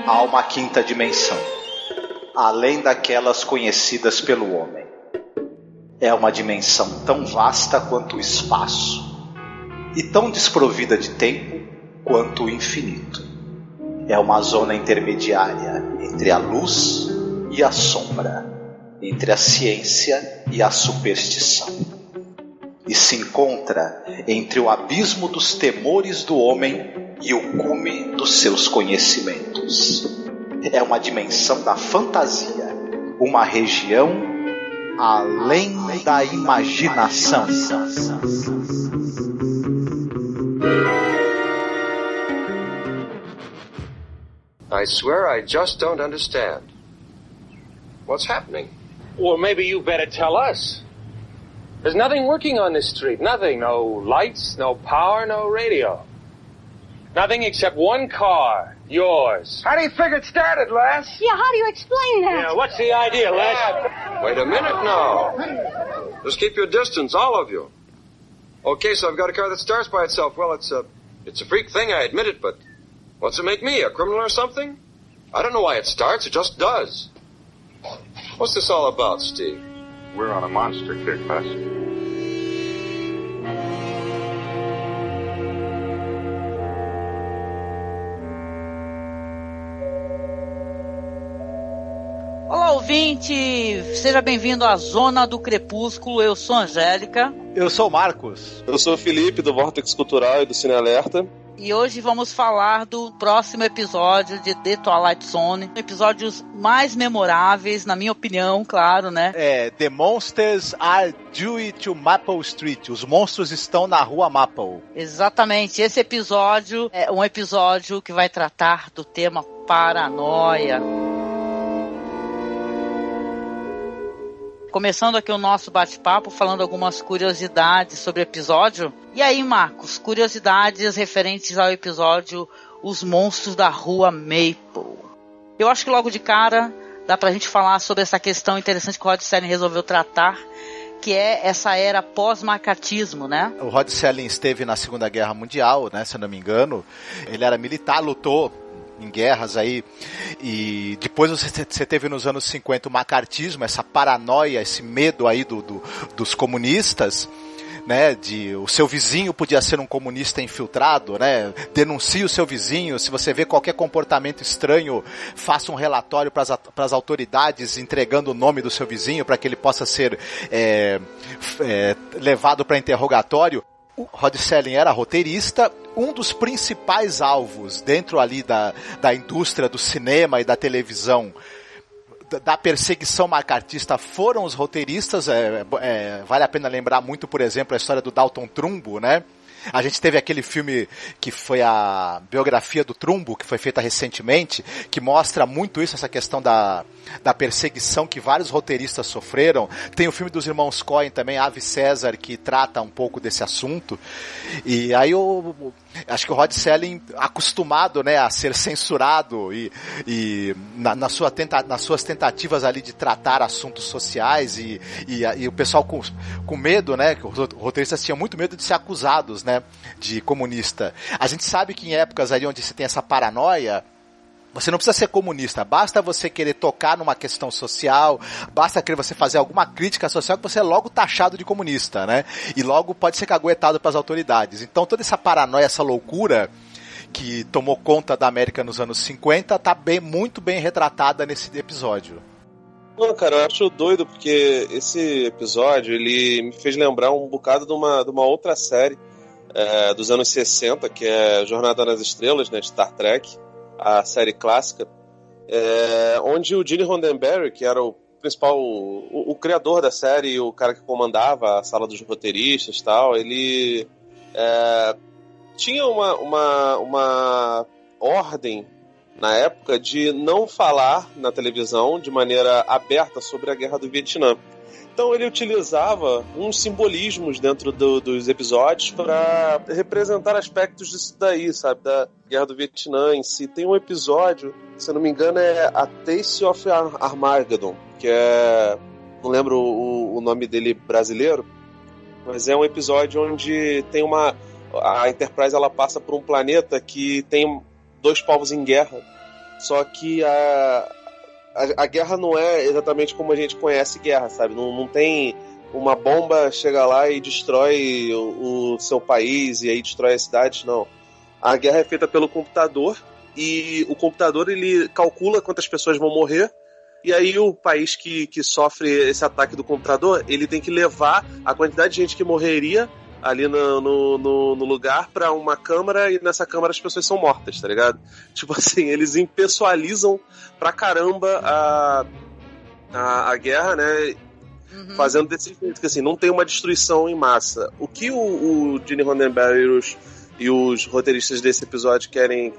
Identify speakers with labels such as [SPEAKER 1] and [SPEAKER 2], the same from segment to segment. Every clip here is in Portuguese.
[SPEAKER 1] Há uma quinta dimensão, além daquelas conhecidas pelo homem. É uma dimensão tão vasta quanto o espaço, e tão desprovida de tempo quanto o infinito. É uma zona intermediária entre a luz e a sombra, entre a ciência e a superstição. E se encontra entre o abismo dos temores do homem e o cume dos seus conhecimentos. É uma dimensão da fantasia, uma região além da imaginação.
[SPEAKER 2] I swear I just don't understand. What's happening?
[SPEAKER 3] Well, maybe you better tell us. There's nothing working on this street. Nothing. No lights, no power, no radio. Nothing except one car. Yours.
[SPEAKER 4] How do you figure it started, Les?
[SPEAKER 5] Yeah, how do you explain that?
[SPEAKER 3] Yeah, what's the idea, Les?
[SPEAKER 2] Wait a minute now. Just keep your distance, all of you. Okay, so I've got a car that starts by itself. Well, it's a freak thing, I admit it, but what's it make me, a criminal or something? I don't know why it starts, it just does. What's this all about, Steve?
[SPEAKER 4] We're on a monster kick, Les.
[SPEAKER 6] Olá, ouvinte! Seja bem-vindo à Zona do Crepúsculo. Eu sou a Angélica.
[SPEAKER 7] Eu sou o Marcos.
[SPEAKER 8] Eu sou o Felipe, do Vortex Cultural e do Cine Alerta.
[SPEAKER 6] E hoje vamos falar do próximo episódio de The Twilight Zone. Episódios mais memoráveis, na minha opinião, claro, né?
[SPEAKER 7] The Monsters are due to Maple Street. Os monstros estão na rua Maple.
[SPEAKER 6] Exatamente. Esse episódio é um episódio que vai tratar do tema paranoia. Começando aqui o nosso bate-papo, falando algumas curiosidades sobre o episódio. E aí, Marcos, curiosidades referentes ao episódio Os Monstros da Rua Maple. Eu acho que logo de cara dá pra gente falar sobre essa questão interessante que o Rod Serling resolveu tratar, que é essa era pós-macartismo, né?
[SPEAKER 7] O Rod Serling esteve na Segunda Guerra Mundial, né, se eu não me engano. Ele era militar, lutou em guerras aí, e depois você teve nos anos 50 o macartismo, essa paranoia, esse medo aí dos comunistas, né, de o seu vizinho podia ser um comunista infiltrado, né, denuncie o seu vizinho, se você vê qualquer comportamento estranho, faça um relatório para as autoridades entregando o nome do seu vizinho para que ele possa ser levado para interrogatório. O Rod Serling era roteirista. Um dos principais alvos dentro ali da indústria do cinema e da televisão, da perseguição macartista, foram os roteiristas. Vale a pena lembrar muito, por exemplo, a história do Dalton Trumbo, né? A gente teve aquele filme que foi a biografia do Trumbo, que foi feita recentemente, que mostra muito isso, essa questão da perseguição que vários roteiristas sofreram. Tem o filme dos irmãos Coen também, Ave César, que trata um pouco desse assunto. E aí acho que o Rod Serling, acostumado, né, a ser censurado e nas suas tentativas ali de tratar assuntos sociais e o pessoal com medo, né, que os roteiristas tinham muito medo de ser acusados, né, de comunista. A gente sabe que em épocas ali onde se tem essa paranoia, você não precisa ser comunista, basta você querer tocar numa questão social, basta querer você fazer alguma crítica social que você é logo taxado de comunista, né? E logo pode ser caguetado pelas autoridades. Então toda essa paranoia, essa loucura que tomou conta da América nos anos 50 está muito bem retratada nesse episódio.
[SPEAKER 8] Não, cara, eu acho doido porque esse episódio ele me fez lembrar um bocado de uma outra série dos anos 60, que é Jornada nas Estrelas, né, de Star Trek, a série clássica, onde o Gene Roddenberry, que era o principal, o criador da série, o cara que comandava a sala dos roteiristas e tal, ele tinha uma ordem na época de não falar na televisão de maneira aberta sobre a Guerra do Vietnã. Então ele utilizava uns simbolismos dentro dos episódios para representar aspectos disso daí, sabe? Da Guerra do Vietnã em si. Tem um episódio, se eu não me engano, é A Taste of Armageddon, que é... não lembro o nome dele brasileiro, mas é um episódio onde tem a Enterprise, ela passa por um planeta que tem dois povos em guerra. só que a guerra não é exatamente como a gente conhece guerra, sabe? Não tem uma bomba chega lá e destrói o seu país e aí destrói a cidade, não. A guerra é feita pelo computador e o computador ele calcula quantas pessoas vão morrer e aí o país que sofre esse ataque do computador, ele tem que levar a quantidade de gente que morreria ali no lugar pra uma câmara e nessa câmara as pessoas são mortas, tá ligado? Tipo assim, eles impessoalizam pra caramba a guerra, né? Uhum. Fazendo desse jeito, que assim, não tem uma destruição em massa. O que o Gene Roddenberry e os roteiristas desse episódio querem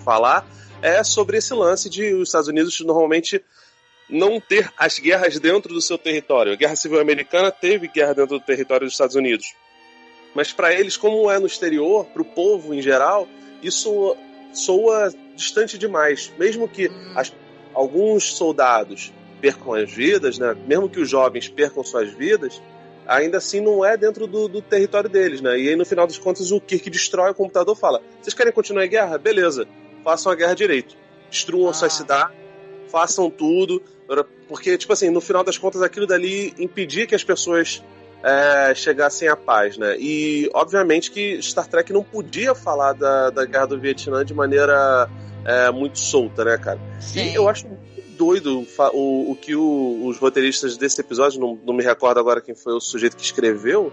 [SPEAKER 8] falar é sobre esse lance de os Estados Unidos normalmente não ter as guerras dentro do seu território. A Guerra Civil Americana teve guerra dentro do território dos Estados Unidos. Mas para eles, como é no exterior, para o povo em geral, isso soa distante demais. Mesmo que alguns soldados percam as vidas, né? Mesmo que os jovens percam suas vidas, ainda assim não é dentro do território deles, né? E aí no final das contas o Kirk destrói o computador e fala: vocês querem continuar a guerra? Beleza, façam a guerra direito. Destruam suas cidades, façam tudo, porque, tipo assim, no final das contas aquilo dali impedia que as pessoas chegassem à paz, né? E obviamente que Star Trek não podia falar da guerra do Vietnã de maneira muito solta, né, cara? Sim. E eu acho doido o que os roteiristas desse episódio, não me recordo agora quem foi o sujeito que escreveu,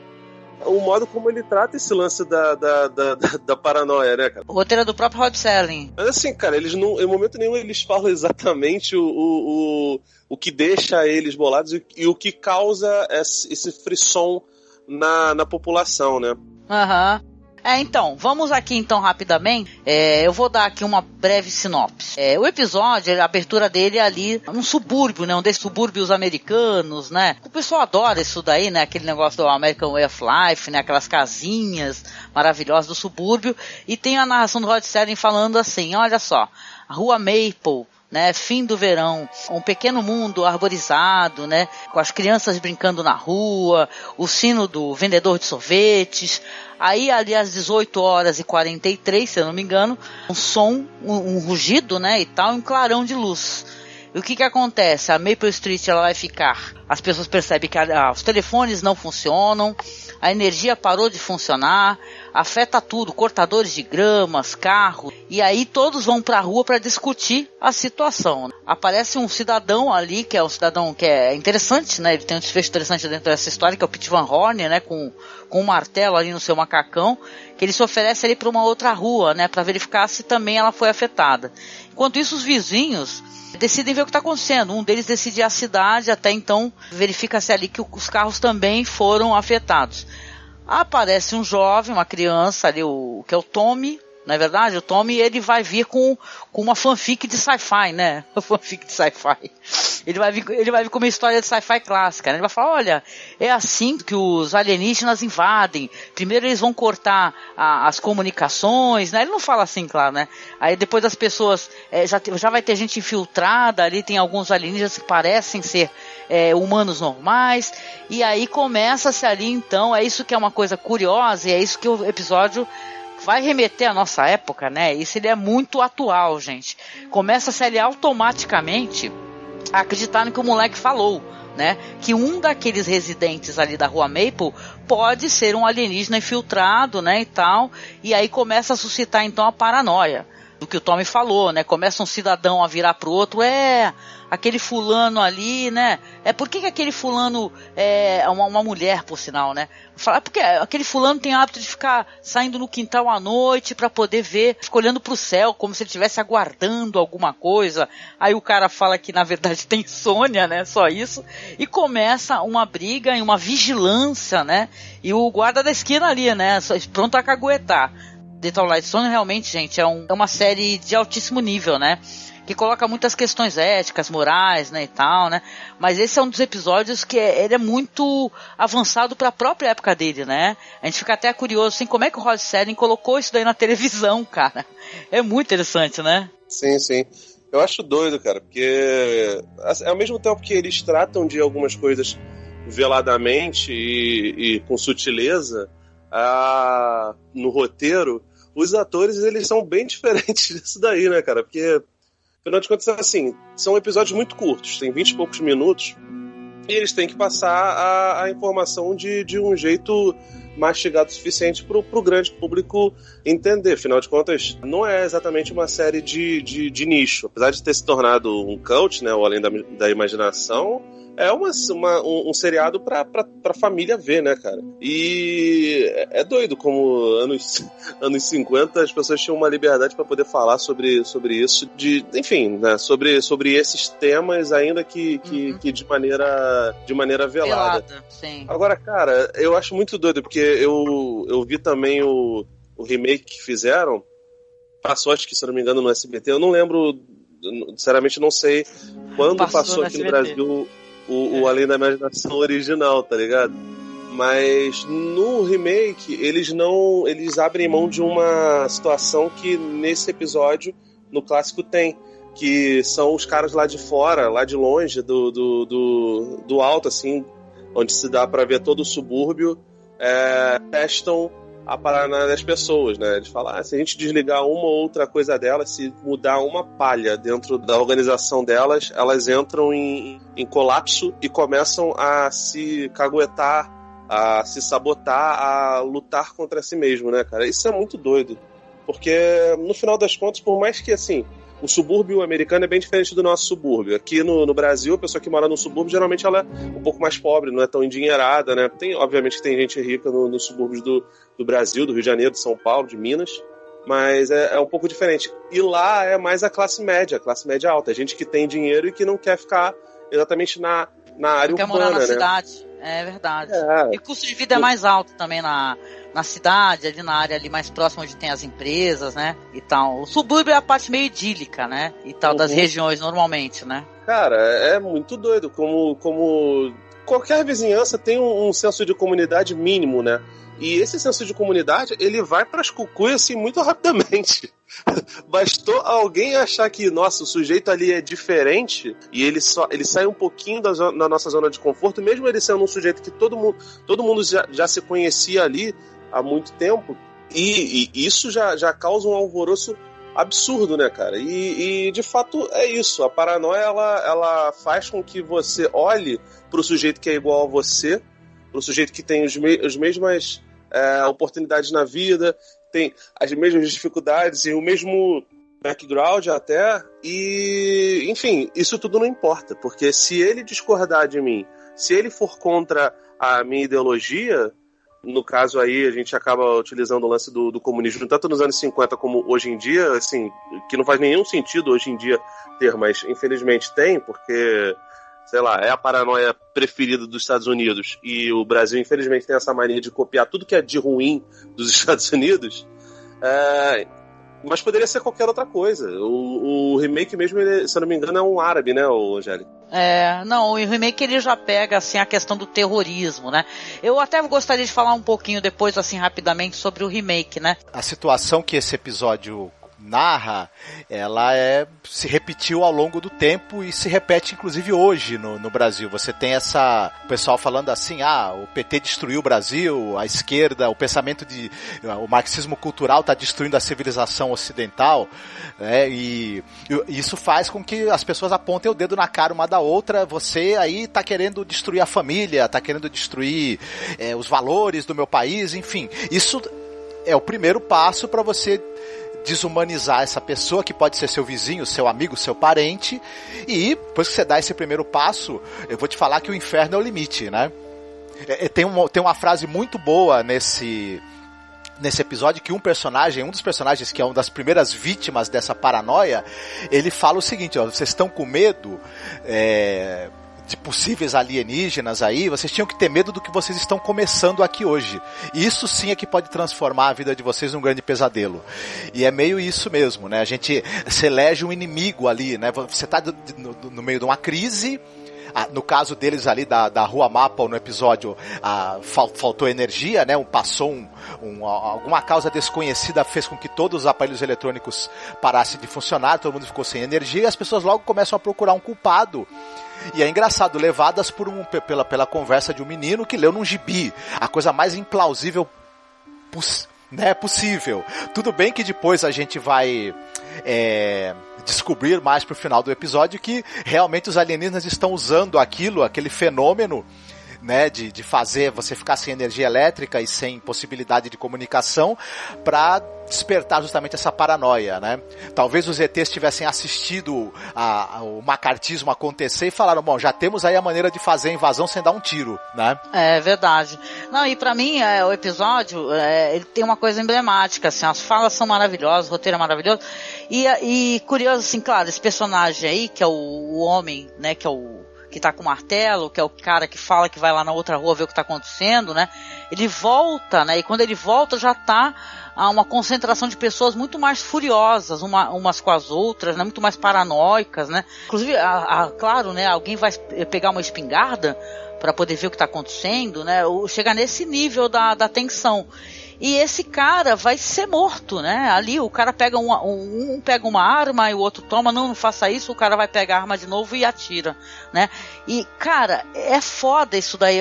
[SPEAKER 8] o modo como ele trata esse lance da paranoia, né, cara?
[SPEAKER 6] O roteiro é do próprio Rod Serling.
[SPEAKER 8] Mas assim, cara, eles não, em momento nenhum eles falam exatamente o que deixa eles bolados e o que causa esse frisson na população, né?
[SPEAKER 6] Aham. Então, vamos aqui então rapidamente, eu vou dar aqui uma breve sinopse. O episódio, a abertura dele é ali num subúrbio, né, um desses subúrbios americanos, né, o pessoal adora isso daí, né, aquele negócio do American Way of Life, né, aquelas casinhas maravilhosas do subúrbio, e tem a narração do Rod Serling falando assim, olha só, a Rua Maple, né, fim do verão, um pequeno mundo arborizado, né, com as crianças brincando na rua, o sino do vendedor de sorvetes. Aí ali às 18h43, se eu não me engano, um som, um rugido, né, e tal, um clarão de luz. E o que acontece? A Maple Street ela vai ficar, as pessoas percebem que os telefones não funcionam, a energia parou de funcionar, afeta tudo, cortadores de gramas, carros, e aí todos vão pra rua para discutir a situação. Aparece um cidadão ali, que é um cidadão que é interessante, né, ele tem um desfecho interessante dentro dessa história, que é o Pete Van Horn, né, com um martelo ali no seu macacão, que ele se oferece ali para uma outra rua, né, para verificar se também ela foi afetada. Enquanto isso, os vizinhos decidem ver o que está acontecendo. Um deles decide ir à cidade, até então verifica-se ali que os carros também foram afetados. Aparece um jovem, uma criança ali, que é o Tommy, não é verdade? O Tommy, ele vai vir com uma fanfic de sci-fi, né? Uma fanfic de sci-fi. Ele vai vir com uma história de sci-fi clássica, né? Ele vai falar, olha, é assim que os alienígenas invadem. Primeiro eles vão cortar as comunicações, né? Ele não fala assim, claro, né? Aí depois as pessoas, já vai ter gente infiltrada ali, tem alguns alienígenas que parecem ser humanos normais. E aí começa-se ali, então, é isso que é uma coisa curiosa e é isso que o episódio vai remeter à nossa época, né? Isso ele é muito atual, gente. Começa-se ali automaticamente a acreditar no que o moleque falou, né? Que um daqueles residentes ali da Rua Maple pode ser um alienígena infiltrado, né? E tal. E aí começa a suscitar então a paranoia do que o Tommy falou, né? Começa um cidadão a virar pro outro, aquele fulano ali, né? Por que aquele fulano é uma mulher, por sinal, né? Falar porque aquele fulano tem o hábito de ficar saindo no quintal à noite pra poder ver, fica olhando pro céu como se ele estivesse aguardando alguma coisa. Aí o cara fala que na verdade tem insônia, né? Só isso. E começa uma briga e uma vigilância, né? E o guarda da esquina ali, né? Pronto a caguetar. The Twilight Zone realmente, gente, é uma série de altíssimo nível, né? Que coloca muitas questões éticas, morais, né, e tal, né? Mas esse é um dos episódios que ele é muito avançado para a própria época dele, né? A gente fica até curioso, assim, como é que o Rod Serling colocou isso daí na televisão, cara? É muito interessante, né?
[SPEAKER 8] Sim, sim. Eu acho doido, cara, porque ao mesmo tempo que eles tratam de algumas coisas veladamente e com sutileza no roteiro, os atores, eles são bem diferentes disso daí, né, cara? Porque, afinal de contas, assim, são episódios muito curtos, tem 20 e poucos minutos, e eles têm que passar a informação de um jeito mastigado o suficiente pro grande público entender. Afinal de contas, não é exatamente uma série de nicho. Apesar de ter se tornado um cult, né, ou Além da Imaginação, é um seriado pra família ver, né, cara? E é doido como anos 50 as pessoas tinham uma liberdade pra poder falar sobre isso, enfim, né, sobre esses temas, ainda que de maneira velada.
[SPEAKER 6] Sim.
[SPEAKER 8] Agora, cara, eu acho muito doido, porque eu vi também o remake que fizeram, passou, acho que, se eu não me engano, no SBT, eu não lembro, sinceramente não sei quando passou aqui no Brasil o Além da Imaginação original, tá ligado? Mas no remake eles abrem mão de uma situação que nesse episódio, no clássico, tem, que são os caras lá de fora, lá de longe, do alto, assim, onde se dá pra ver todo o subúrbio, testam a parada das pessoas, né? Eles falam, se a gente desligar uma ou outra coisa delas, se mudar uma palha dentro da organização delas, elas entram em colapso e começam a se caguetar, a se sabotar, a lutar contra si mesmo, né, cara? Isso é muito doido. Porque, no final das contas, por mais que, assim, o subúrbio americano é bem diferente do nosso subúrbio. Aqui no Brasil, a pessoa que mora no subúrbio, geralmente ela é um pouco mais pobre, não é tão endinheirada, né? Obviamente que tem gente rica nos subúrbios do Brasil, do Rio de Janeiro, de São Paulo, de Minas, mas é um pouco diferente. E lá é mais a classe média alta, gente que tem dinheiro e que não quer ficar exatamente na área urbana,
[SPEAKER 6] quer morar na
[SPEAKER 8] né?
[SPEAKER 6] cidade, é verdade. E o custo de vida é mais alto também na cidade, ali na área ali mais próxima onde tem as empresas, né, e tal. O subúrbio é a parte meio idílica, né, e tal, das regiões normalmente, né.
[SPEAKER 8] Cara, é muito doido como qualquer vizinhança tem um senso de comunidade mínimo, né, e esse senso de comunidade, ele vai pras cucuias, assim, muito rapidamente. Bastou alguém achar que, nossa, o sujeito ali é diferente e ele sai um pouquinho da nossa zona de conforto, mesmo ele sendo um sujeito que todo mundo já se conhecia ali há muito tempo, e isso já causa um alvoroço absurdo, né, cara? E de fato é isso. A paranoia, ela faz com que você olhe pro sujeito que é igual a você, pro sujeito que tem as mesmas oportunidades na vida, tem as mesmas dificuldades e o mesmo background até, e enfim, isso tudo não importa, porque se ele discordar de mim, se ele for contra a minha ideologia, no caso aí a gente acaba utilizando o lance do comunismo, tanto nos anos 50 como hoje em dia, assim, que não faz nenhum sentido hoje em dia ter, mas infelizmente tem, porque, sei lá, é a paranoia preferida dos Estados Unidos, e o Brasil infelizmente tem essa mania de copiar tudo que é de ruim dos Estados Unidos, mas poderia ser qualquer outra coisa. O remake mesmo, ele, se eu não me engano, é um árabe, né, Angélica?
[SPEAKER 6] Não, o remake ele já pega assim a questão do terrorismo, né? Eu até gostaria de falar um pouquinho depois, assim, rapidamente, sobre o remake, né?
[SPEAKER 7] A situação que esse episódio narra, ela se repetiu ao longo do tempo e se repete inclusive hoje no Brasil. Você tem o pessoal falando assim, o PT destruiu o Brasil, a esquerda, o pensamento o marxismo cultural está destruindo a civilização ocidental, e isso faz com que as pessoas apontem o dedo na cara uma da outra. Você aí está querendo destruir a família, está querendo destruir os valores do meu país, enfim. Isso é o primeiro passo para você desumanizar essa pessoa, que pode ser seu vizinho, seu amigo, seu parente, e depois que você dá esse primeiro passo, eu vou te falar que o inferno é o limite, né? Tem uma frase muito boa nesse episódio, que um dos personagens, que é uma das primeiras vítimas dessa paranoia, ele fala o seguinte, vocês estão com medo de possíveis alienígenas aí, vocês tinham que ter medo do que vocês estão começando aqui hoje. E isso sim é que pode transformar a vida de vocês num grande pesadelo. E é meio isso mesmo, né? Se elege um inimigo ali, né? Você está no meio de uma crise. No caso deles ali da Rua Mapa, no episódio, faltou energia, né? Alguma causa desconhecida fez com que todos os aparelhos eletrônicos parassem de funcionar, todo mundo ficou sem energia, e as pessoas logo começam a procurar um culpado. E é engraçado, levadas pela conversa de um menino que leu num gibi a coisa mais implausível né, possível. Tudo bem que depois a gente vai descobrir mais pro final do episódio que realmente os alienígenas estão usando aquele fenômeno, né, de fazer você ficar sem energia elétrica e sem possibilidade de comunicação para despertar justamente essa paranoia, né? Talvez os ETs tivessem assistido o macartismo acontecer e falaram, bom, já temos aí a maneira de fazer a invasão sem dar um tiro, né?
[SPEAKER 6] É verdade. Não, e pra mim, o episódio, ele tem uma coisa emblemática, assim, as falas são maravilhosas, o roteiro é maravilhoso, e curioso, assim, claro, esse personagem aí, que é o homem, né, que tá com o martelo, que é o cara que fala que vai lá na outra rua ver o que tá acontecendo, né? Ele volta, né? E quando ele volta já tá uma concentração de pessoas muito mais furiosas umas com as outras, né? Muito mais paranoicas, né? Inclusive, claro, né? Alguém vai pegar uma espingarda para poder ver o que tá acontecendo, né? Chega nesse nível da tensão. E esse cara vai ser morto, né? Ali o cara pega um pega uma arma e o outro toma, não faça isso, o cara vai pegar a arma de novo e atira, né? E, cara, é foda isso daí,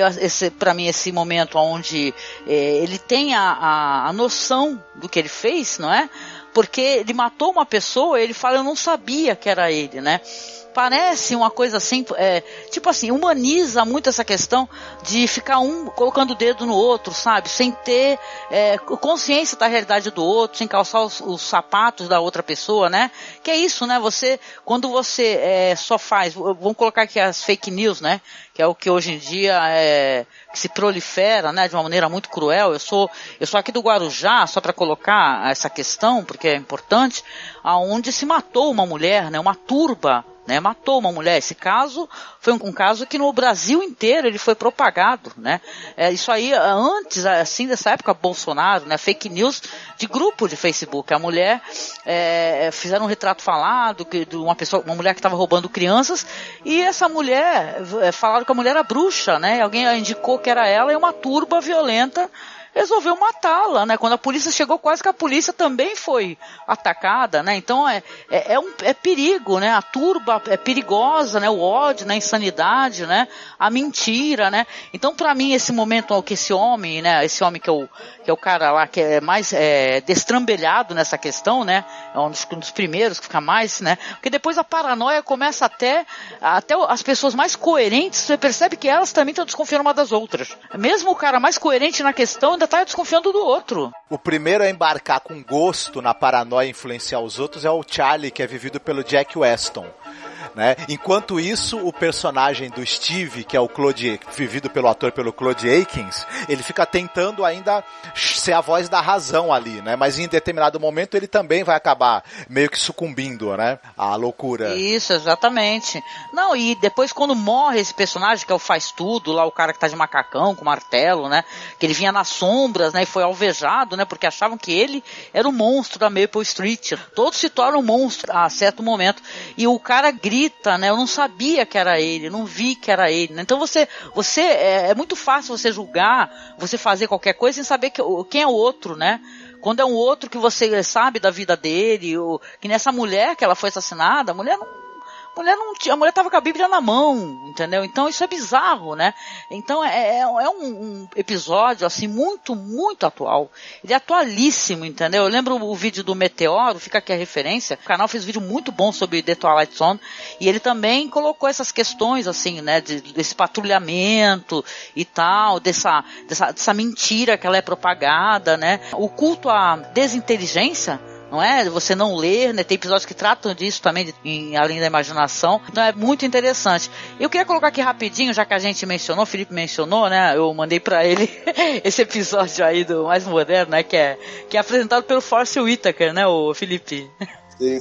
[SPEAKER 6] pra mim, esse momento onde ele tem a noção do que ele fez, não é? Porque ele matou uma pessoa e ele fala, eu não sabia que era ele, né? Parece uma coisa assim, tipo assim, humaniza muito essa questão de ficar um colocando o dedo no outro, sabe? Sem ter consciência da realidade do outro, sem calçar os sapatos da outra pessoa, né? Que é isso, né? Quando você só faz, vamos colocar aqui as fake news, né? Que é o que hoje em dia que se prolifera, né? De uma maneira muito cruel. Eu sou aqui do Guarujá, só para colocar essa questão, porque é importante, aonde se matou uma mulher, né? Uma turba, né, matou uma mulher. Esse caso foi um caso que no Brasil inteiro ele foi propagado, né? Isso aí antes, assim, dessa época Bolsonaro, né? Fake news de grupo de Facebook. A mulher fizeram um retrato falado de uma mulher que estava roubando crianças, e essa mulher falaram que a mulher era bruxa, né? Alguém indicou que era ela, e uma turba violenta resolveu matá-la, né? Quando a polícia chegou, quase que a polícia também foi atacada, né? Então é perigo, né? A turba é perigosa, né? O ódio, né? A insanidade, né? A mentira, né? Então, para mim, esse momento que esse homem, né? Esse homem que é o cara lá que é mais destrambelhado nessa questão, né? É um dos primeiros que fica mais, né? Porque depois a paranoia começa até as pessoas mais coerentes, você percebe que elas também estão desconfiando uma das outras. Mesmo o cara mais coerente na questão ainda tá desconfiando do outro.
[SPEAKER 7] O primeiro a embarcar com gosto na paranoia e influenciar os outros é o Charlie, que é vivido pelo Jack Weston, né? Enquanto isso, o personagem do Steve, que é vivido pelo ator pelo Claude Akins, ele fica tentando ainda ser a voz da razão ali, né? Mas em determinado momento ele também vai acabar meio que sucumbindo, né? À loucura.
[SPEAKER 6] Isso, exatamente. Não, e depois quando morre esse personagem, que é o faz tudo, lá o cara que tá de macacão, com martelo, né? Que ele vinha nas sombras, né? E foi alvejado, né? Porque achavam que ele era o monstro da Maple Street. Todos se tornam monstros a certo momento. E o cara grita, né? Eu não sabia que era ele, não vi que era ele, né? Então é muito fácil você julgar, você fazer qualquer coisa sem saber quem é o outro, né? Quando é um outro que você sabe da vida dele, que nessa mulher que ela foi assassinada, a mulher estava com a Bíblia na mão, entendeu? Então isso é bizarro, né? Então é um episódio assim muito, muito atual. Ele é atualíssimo, entendeu? Eu lembro o vídeo do Meteoro, fica aqui a referência. O canal fez um vídeo muito bom sobre The Twilight Zone, e ele também colocou essas questões assim, né? Desse patrulhamento e tal, dessa mentira que ela é propagada, né? O culto à desinteligência, não é? Você não ler, né? Tem episódios que tratam disso também, além da imaginação. Então é muito interessante. Eu queria colocar aqui rapidinho, já que a gente mencionou, o Felipe mencionou, né? Eu mandei pra ele esse episódio aí do mais moderno, né? Que é apresentado pelo Forrest Whitaker, né, o Felipe?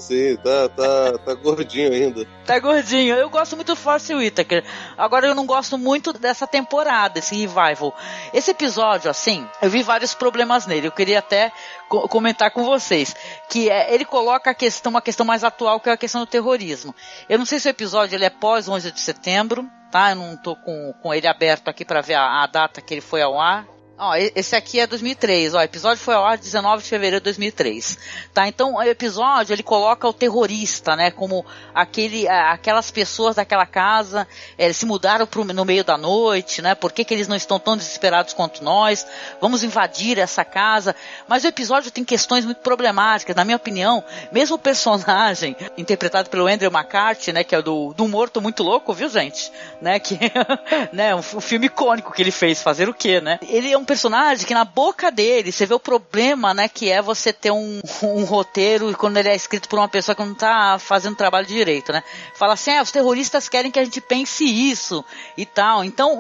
[SPEAKER 8] Sim, tá gordinho ainda.
[SPEAKER 6] Tá gordinho. Eu gosto muito do Forrest Whitaker. Agora eu não gosto muito dessa temporada, esse revival. Esse episódio, assim, eu vi vários problemas nele. Eu queria até comentar com vocês. Que ele coloca uma questão mais atual, que é a questão do terrorismo. Eu não sei se o episódio ele é pós 11 de setembro, tá? Eu não tô com ele aberto aqui pra ver a data que ele foi ao ar. Ó, esse aqui é 2003, ó, o episódio foi ao ar 19 de fevereiro de 2003, tá? Então, o episódio, ele coloca o terrorista, né, como aquelas pessoas daquela casa, se mudaram no meio da noite, né, por que eles não estão tão desesperados quanto nós, vamos invadir essa casa, mas o episódio tem questões muito problemáticas, na minha opinião, mesmo o personagem, interpretado pelo Andrew McCarthy, né, que é do Morto Muito Louco, viu, gente, né, que, né, um filme icônico que ele fez, fazer o quê, né, ele é um personagem que na boca dele você vê o problema, né, que é você ter um roteiro quando ele é escrito por uma pessoa que não tá fazendo trabalho direito, né? Fala assim, os terroristas querem que a gente pense isso e tal. Então,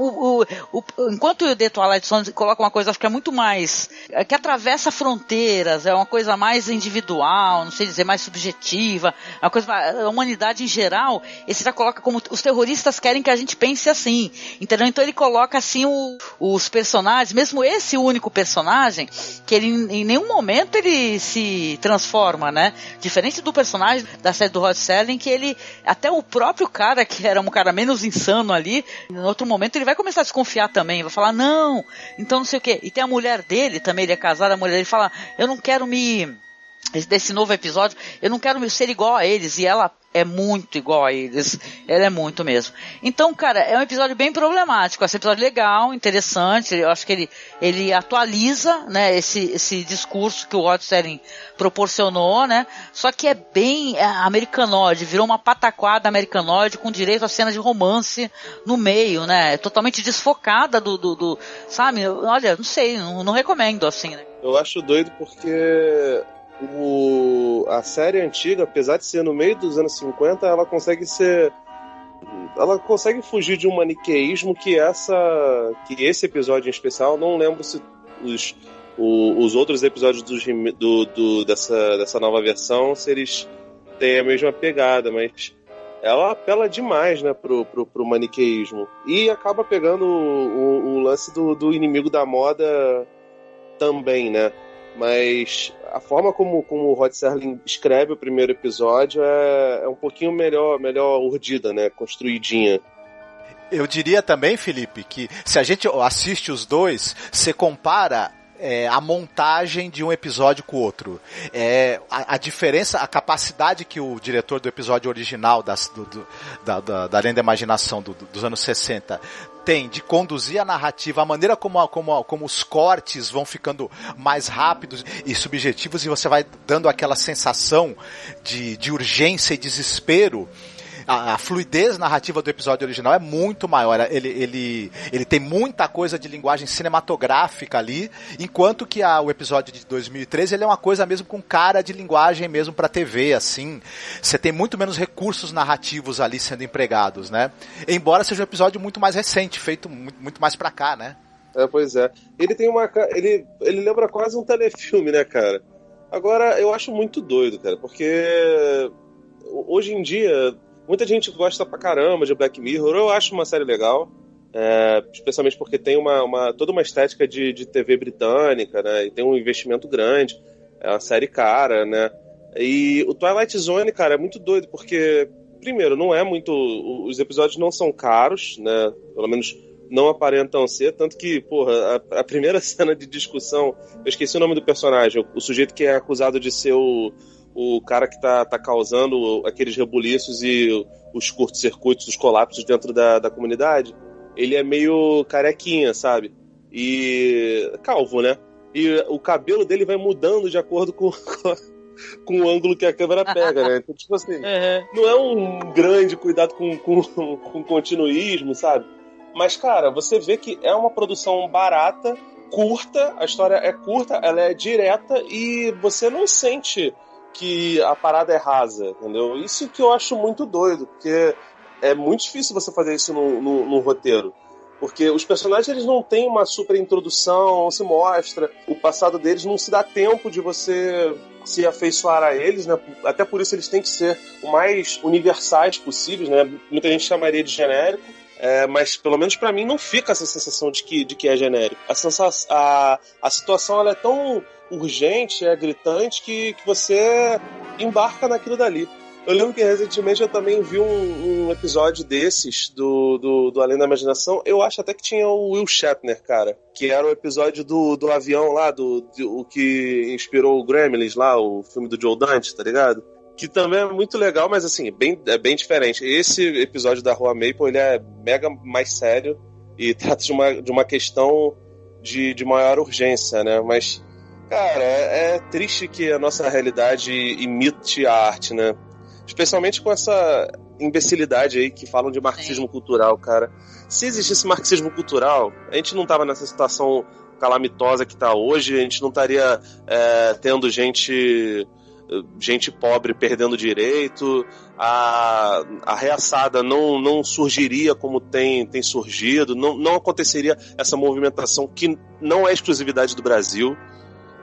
[SPEAKER 6] enquanto o The Twilight Zone coloca uma coisa, acho que é muito mais, que atravessa fronteiras, é uma coisa mais individual, não sei dizer, mais subjetiva, uma coisa, a humanidade em geral, esse já coloca como os terroristas querem que a gente pense assim, entendeu? Então ele coloca assim os personagens, mesmo esse único personagem, que ele em nenhum momento ele se transforma, né? Diferente do personagem da série do Rod Serling, que ele, até o próprio cara, que era um cara menos insano ali, em outro momento ele vai começar a desconfiar também, vai falar, não, então não sei o quê. E tem a mulher dele também, ele é casado, a mulher dele fala, eu não quero desse novo episódio, eu não quero ser igual a eles, e ela é muito igual a eles, ela é muito mesmo. Então, cara, é um episódio bem problemático, esse episódio legal, interessante, eu acho que ele atualiza, né, esse discurso que o Rod Serling proporcionou, né, só que é bem americanoide, virou uma pataquada americanoide com direito a cena de romance no meio, né, totalmente desfocada do sabe, olha, não sei, não recomendo assim, né.
[SPEAKER 8] Eu acho doido porque a série antiga, apesar de ser no meio dos anos 50, ela consegue fugir de um maniqueísmo que esse episódio em especial, não lembro se os outros episódios dessa nova versão, se eles têm a mesma pegada, mas ela apela demais, né, pro maniqueísmo e acaba pegando o lance do inimigo da moda também, né? Mas a forma como o Rod Serling escreve o primeiro episódio é um pouquinho melhor urdida, né? Construidinha.
[SPEAKER 7] Eu diria também, Felipe, que se a gente assiste os dois, você compara a montagem de um episódio com o outro. A diferença, a capacidade que o diretor do episódio original da Além da Imaginação dos anos 60 tem de conduzir a narrativa, a maneira como os cortes vão ficando mais rápidos e subjetivos e você vai dando aquela sensação de urgência e desespero. A fluidez narrativa do episódio original é muito maior. Ele tem muita coisa de linguagem cinematográfica ali, enquanto que o episódio de 2013 ele é uma coisa mesmo com cara de linguagem mesmo pra TV, assim. Você tem muito menos recursos narrativos ali sendo empregados, né? Embora seja um episódio muito mais recente, feito muito mais pra cá, né?
[SPEAKER 8] Pois é. Ele tem ele lembra quase um telefilme, né, cara? Agora, eu acho muito doido, cara, porque hoje em dia muita gente gosta pra caramba de Black Mirror. Eu acho uma série legal, especialmente porque tem toda uma estética de TV britânica, né? E tem um investimento grande. É uma série cara, né? E o Twilight Zone, cara, é muito doido, porque, primeiro, não é muito... Os episódios não são caros, né? Pelo menos não aparentam ser, tanto que, porra, a primeira cena de discussão... Eu esqueci o nome do personagem, o sujeito que é acusado de ser o cara que tá causando aqueles rebuliços e os curtos-circuitos, os colapsos dentro da comunidade, ele é meio carequinha, sabe? E calvo, né? E o cabelo dele vai mudando de acordo com o ângulo que a câmera pega, né? Então, tipo assim, não é um grande cuidado com continuismo, sabe? Mas, cara, você vê que é uma produção barata, curta, a história é curta, ela é direta e você não sente que a parada é rasa, entendeu? Isso que eu acho muito doido, porque é muito difícil você fazer isso no roteiro. Porque os personagens, eles não têm uma super introdução, não se mostra, o passado deles não se dá tempo de você se afeiçoar a eles, né? Até por isso eles têm que ser o mais universais possíveis, né? Muita gente chamaria de genérico, mas pelo menos pra mim não fica essa sensação de que é genérico. A situação, ela é tão urgente, é gritante, que você embarca naquilo dali. Eu lembro que recentemente eu também vi um episódio desses do Além da Imaginação. Eu acho até que tinha o Will Shatner, cara. Que era o episódio do avião lá, o que inspirou o Gremlins lá, o filme do Joe Dante, tá ligado? Que também é muito legal, mas assim, é bem diferente. Esse episódio da Rua Maple, ele é mega mais sério e trata de uma questão de maior urgência, né? Mas, cara, é triste que a nossa realidade imite a arte, né? Especialmente com essa imbecilidade aí que falam de marxismo cultural, cara. Se existisse marxismo cultural, a gente não tava nessa situação calamitosa que tá hoje, a gente não estaria tendo gente pobre perdendo direito, a reaçada não surgiria como tem surgido, não aconteceria essa movimentação que não é exclusividade do Brasil,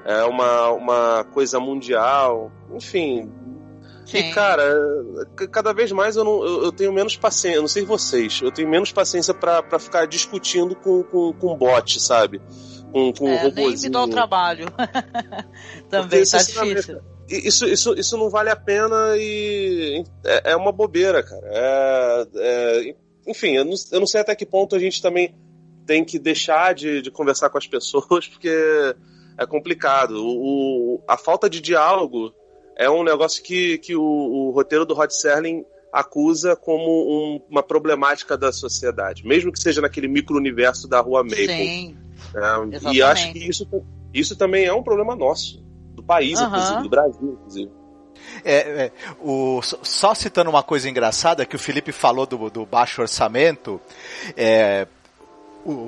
[SPEAKER 8] é uma coisa mundial, enfim. Sim. E, cara, cada vez mais eu tenho menos paciência, eu não sei vocês, eu tenho menos paciência pra ficar discutindo com bot, sabe? Com robôzinho.
[SPEAKER 6] Nem me dá o trabalho. Também tá difícil.
[SPEAKER 8] Isso não vale a pena e é uma bobeira, cara. Enfim, eu não sei até que ponto a gente também tem que deixar de conversar com as pessoas, porque é complicado. A falta de diálogo é um negócio que o roteiro do Rod Serling acusa como uma problemática da sociedade, mesmo que seja naquele micro-universo da Rua Maple.
[SPEAKER 6] Sim,
[SPEAKER 8] e acho que isso também é um problema nosso, do país, inclusive, do Brasil, inclusive.
[SPEAKER 7] Só citando uma coisa engraçada que o Felipe falou do baixo orçamento,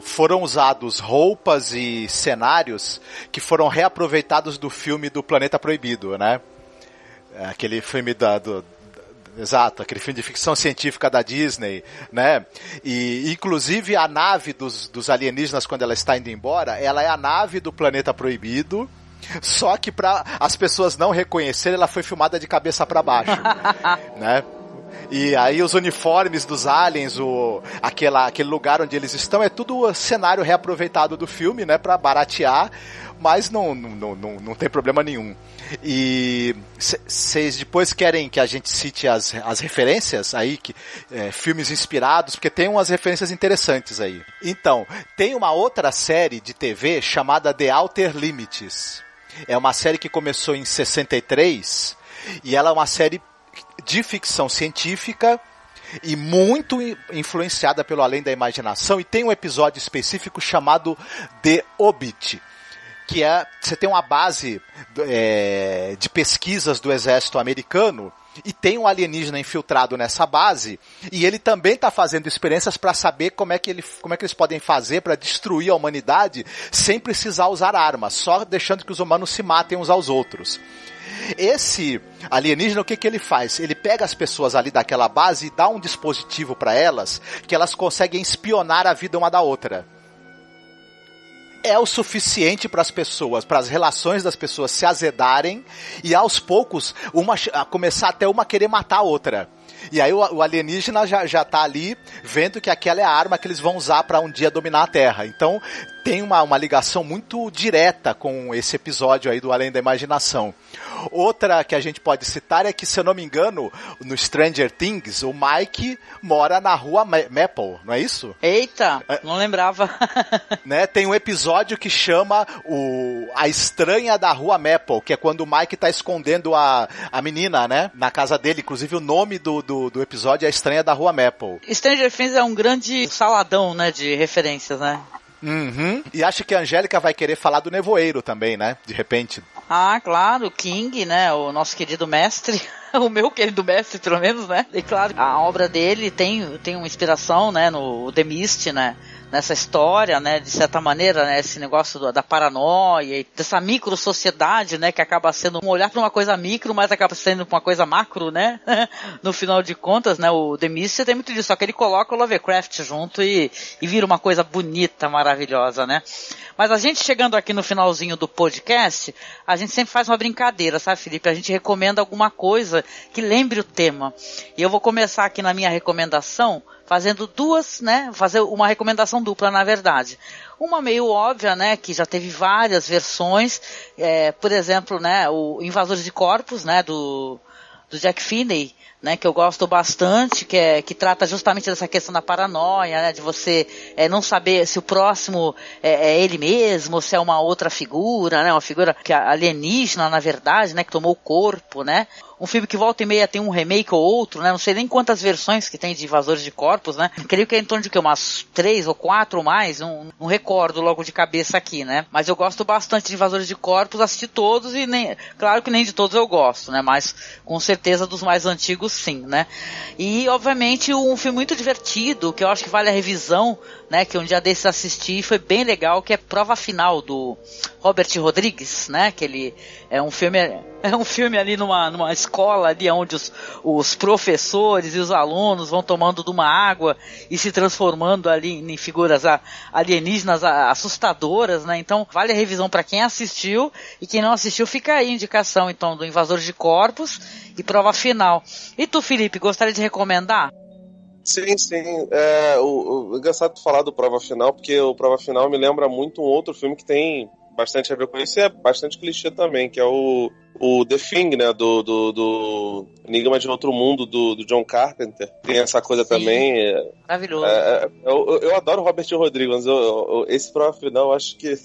[SPEAKER 7] foram usados roupas e cenários que foram reaproveitados do filme do Planeta Proibido, né? Aquele filme exato, aquele filme de ficção científica da Disney, né? E inclusive a nave dos alienígenas, quando ela está indo embora, ela é a nave do Planeta Proibido, só que para as pessoas não reconhecerem, ela foi filmada de cabeça para baixo, né? E aí os uniformes dos aliens, aquele lugar onde eles estão, é tudo cenário reaproveitado do filme, né, para baratear, mas não tem problema nenhum. E vocês depois querem que a gente cite as referências aí, filmes inspirados, porque tem umas referências interessantes aí. Então, tem uma outra série de TV chamada The Outer Limits. É uma série que começou em 63 e ela é uma série de ficção científica e muito influenciada pelo Além da Imaginação, e tem um episódio específico chamado The Obit, que você tem uma base de pesquisas do exército americano e tem um alienígena infiltrado nessa base e ele também está fazendo experiências para saber como é que eles podem fazer para destruir a humanidade sem precisar usar armas, só deixando que os humanos se matem uns aos outros. Esse alienígena, o que ele faz? Ele pega as pessoas ali daquela base e dá um dispositivo para elas que elas conseguem espionar a vida uma da outra. É o suficiente para as pessoas, para as relações das pessoas se azedarem e aos poucos começar até uma querer matar a outra. E aí o alienígena já tá ali vendo que aquela é a arma que eles vão usar para um dia dominar a Terra. Então tem uma ligação muito direta com esse episódio aí do Além da Imaginação. Outra que a gente pode citar é que, se eu não me engano, no Stranger Things, o Mike mora na Rua Maple, não é isso?
[SPEAKER 6] Eita, não lembrava.
[SPEAKER 7] Né, tem um episódio que chama A Estranha da Rua Maple, que é quando o Mike tá escondendo a menina, né, na casa dele. Inclusive o nome do episódio é A Estranha da Rua Maple.
[SPEAKER 6] Stranger Things é um grande saladão, né, de referências, né?
[SPEAKER 7] Uhum. E acho que a Angélica vai querer falar do Nevoeiro também, né? De repente.
[SPEAKER 6] Ah, claro, King, né? O nosso querido mestre. O meu querido mestre, pelo menos, né? E claro, a obra dele tem uma inspiração, né? No The Mist, né? Nessa história, né? De certa maneira, né? Esse negócio da paranoia e dessa micro-sociedade, né? Que acaba sendo um olhar para uma coisa micro, mas acaba sendo uma coisa macro, né? No final de contas, né? O The Mist tem muito disso, só que ele coloca o Lovecraft junto e vira uma coisa bonita, maravilhosa, né? Mas a gente chegando aqui no finalzinho do podcast, a gente sempre faz uma brincadeira, sabe, Felipe? A gente recomenda alguma coisa que lembre o tema. E eu vou começar aqui na minha recomendação fazendo duas, né? Fazer uma recomendação dupla, na verdade. Uma meio óbvia, né? Que já teve várias versões. Por exemplo, né? O Invasores de Corpos, né? Do Jack Finney, né, que eu gosto bastante, que trata justamente dessa questão da paranoia, né, de você não saber se o próximo é ele mesmo, ou se é uma outra figura, né, uma figura que é alienígena, na verdade, né, que tomou o corpo, né. Um filme que volta e meia tem um remake ou outro, né? Não sei nem quantas versões que tem de Invasores de Corpos, né? Creio que é em torno de umas 3 ou 4 ou mais, não recordo logo de cabeça aqui, né? Mas eu gosto bastante de Invasores de Corpos, assisti todos e claro que nem de todos eu gosto, né? Mas com certeza dos mais antigos sim, né? E obviamente um filme muito divertido, que eu acho que vale a revisão, né? Que um dia desses assisti e foi bem legal, que é Prova Final, do Robert Rodrigues, né? Que ele é um filme ali numa escola ali onde os professores e os alunos vão tomando de uma água e se transformando ali em figuras alienígenas assustadoras, né? Então vale a revisão para quem assistiu, e quem não assistiu fica aí a indicação então do Invasores de Corpos e Prova Final. E tu, Felipe, gostaria de recomendar?
[SPEAKER 8] Sim. O engraçado de falar do Prova Final, porque o Prova Final me lembra muito um outro filme que tem bastante a ver com isso, e é bastante clichê também, que é o The Thing, né, do Enigma de Outro Mundo, do John Carpenter. Tem essa coisa também.
[SPEAKER 6] Maravilhoso.
[SPEAKER 8] Eu adoro o Robert Rodrigues, mas esse Prova Final, eu acho que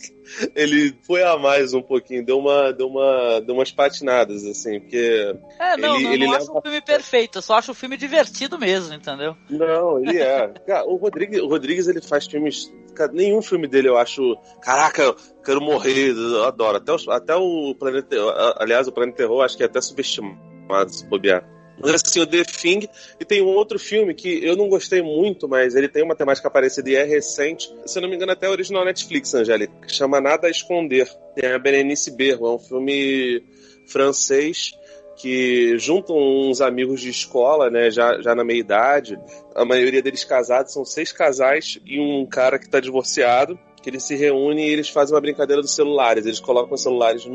[SPEAKER 8] ele foi a mais um pouquinho, deu umas patinadas, assim, porque...
[SPEAKER 6] Não acho um filme perfeito, eu só acho o filme divertido mesmo, entendeu?
[SPEAKER 8] Não, ele é. Cara, o Rodrigues, ele faz filmes... Nenhum filme dele eu acho... Caraca, eu quero morrer, eu adoro. Até o Planeta Terror, aliás, o Planeta Terror acho que é até subestimado, se bobear. Mas assim, o The Thing, e tem um outro filme que eu não gostei muito, mas ele tem uma temática parecida e é recente, se eu não me engano até original Netflix, Angélica, que chama Nada a Esconder. Tem a Berenice Berro, é um filme francês que juntam uns amigos de escola, né, já na meia-idade, a maioria deles casados, são 6 casais e um cara que está divorciado, que eles se reúnem e eles fazem uma brincadeira dos celulares. Eles colocam os celulares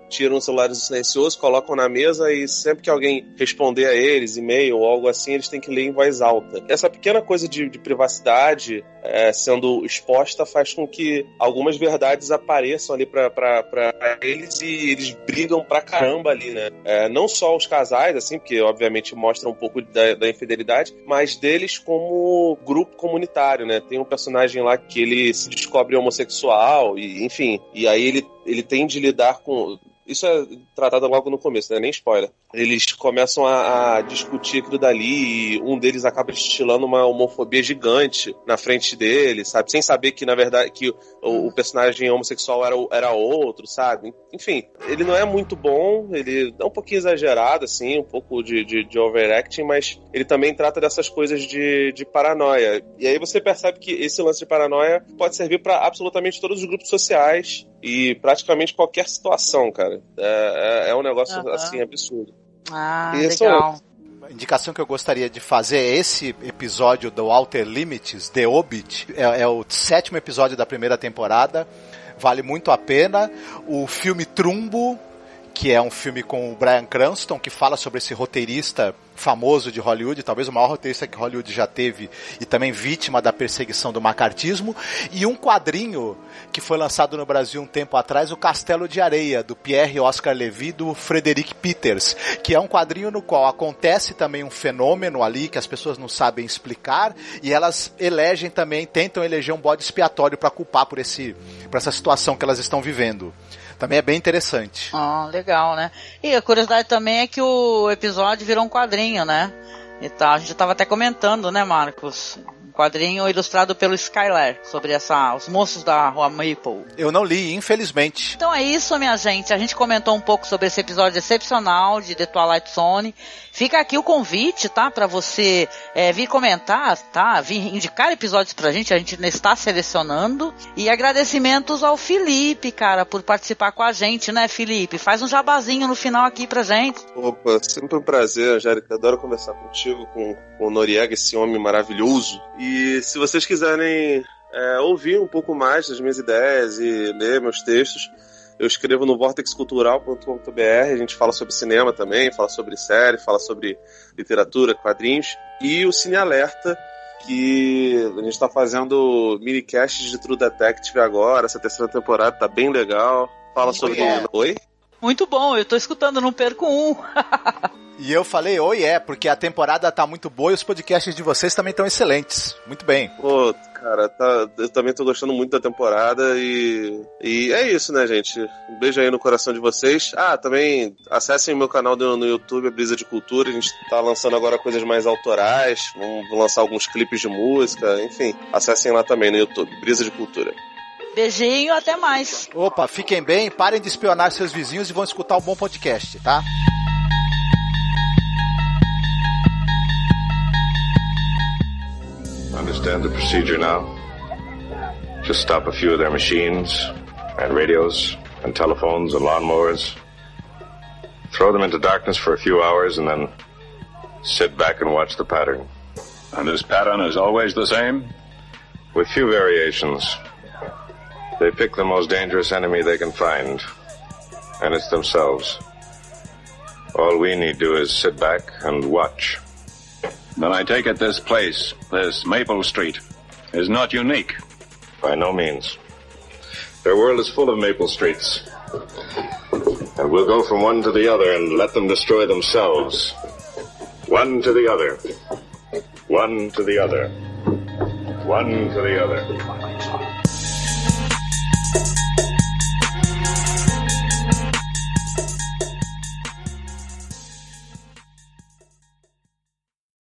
[SPEAKER 8] tiram os celulares do silencioso, colocam na mesa e sempre que alguém responder a eles, e-mail ou algo assim, eles têm que ler em voz alta. Essa pequena coisa de privacidade sendo exposta faz com que algumas verdades apareçam ali pra eles, e eles brigam pra caramba ali, né? Não só os casais, assim, porque obviamente mostra um pouco da infidelidade, mas deles como grupo comunitário, né? Tem um personagem lá que ele se descobre homossexual, e enfim, e aí ele tem de lidar com... Isso é tratado logo no começo, né? Nem spoiler. Eles começam a discutir aquilo dali, e um deles acaba destilando uma homofobia gigante na frente dele, sabe? Sem saber que, na verdade, que o personagem homossexual era outro, sabe? Enfim, ele não é muito bom, ele é um pouquinho exagerado, assim, um pouco de overacting, mas ele também trata dessas coisas de paranoia. E aí você percebe que esse lance de paranoia pode servir para absolutamente todos os grupos sociais e praticamente qualquer situação, cara. É um negócio, assim, absurdo.
[SPEAKER 6] Legal.
[SPEAKER 7] A indicação que eu gostaria de fazer é esse episódio do Outer Limits, The Hobbit. É o 7º episódio da primeira temporada. Vale muito a pena. O filme Trumbo, que é um filme com o Bryan Cranston, que fala sobre esse roteirista famoso de Hollywood, talvez o maior roteirista que Hollywood já teve, e também vítima da perseguição do macartismo, e um quadrinho que foi lançado no Brasil um tempo atrás, o Castelo de Areia, do Pierre Oscar Levy, do Frederick Peters, que é um quadrinho no qual acontece também um fenômeno ali que as pessoas não sabem explicar, e elas tentam eleger um bode expiatório para culpar por essa situação que elas estão vivendo. Também é bem interessante.
[SPEAKER 6] Legal, né? E a curiosidade também é que o episódio virou um quadrinho, né? E tá, a gente estava até comentando, né, Marcos? Um quadrinho ilustrado pelo Skylar sobre os monstros da Rua Maple.
[SPEAKER 7] Eu não li, infelizmente.
[SPEAKER 6] Então é isso, minha gente. A gente comentou um pouco sobre esse episódio excepcional de The Twilight Zone. Fica aqui o convite, tá? Pra você vir comentar, tá? Vir indicar episódios pra gente. A gente está selecionando. E agradecimentos ao Felipe, cara, por participar com a gente, né, Felipe? Faz um jabazinho no final aqui pra gente.
[SPEAKER 8] Opa, sempre um prazer, Angélica. Adoro conversar contigo, com o Noriega, esse homem maravilhoso. E se vocês quiserem ouvir um pouco mais das minhas ideias e ler meus textos, eu escrevo no vortexcultural.com.br. A gente fala sobre cinema também, fala sobre série, fala sobre literatura, quadrinhos. E o Cine Alerta, que a gente está fazendo minicasts de True Detective agora. Essa 3ª temporada tá bem legal. Fala sobre... Oi?
[SPEAKER 6] Muito bom, eu tô escutando, não perco um.
[SPEAKER 7] E eu falei, porque a temporada tá muito boa e os podcasts de vocês também estão excelentes. Muito bem.
[SPEAKER 8] Pô, cara, eu também tô gostando muito da temporada e é isso, né, gente? Um beijo aí no coração de vocês. Também acessem o meu canal no YouTube, a Brisa de Cultura. A gente tá lançando agora coisas mais autorais. Vamos lançar alguns clipes de música, enfim. Acessem lá também no YouTube, Brisa de Cultura.
[SPEAKER 6] Beijinho, até mais.
[SPEAKER 7] Opa, fiquem bem, parem de espionar seus vizinhos e vão escutar um bom podcast, tá?
[SPEAKER 2] Understand the procedure now? Just stop a few of their machines, and radios, and telephones, and lawnmowers. Throw them into darkness for a few hours, and then sit back and watch the pattern.
[SPEAKER 5] And this pattern is always the same?
[SPEAKER 2] With few variations. They pick the most dangerous enemy they can find, and it's themselves. All we need to do is sit back and watch.
[SPEAKER 5] Then I take it this place, this Maple Street, is not unique.
[SPEAKER 2] By no means. Their world is full of Maple Streets. And we'll go from one to the other and let them destroy themselves. One to the other. One to the other. One to the other.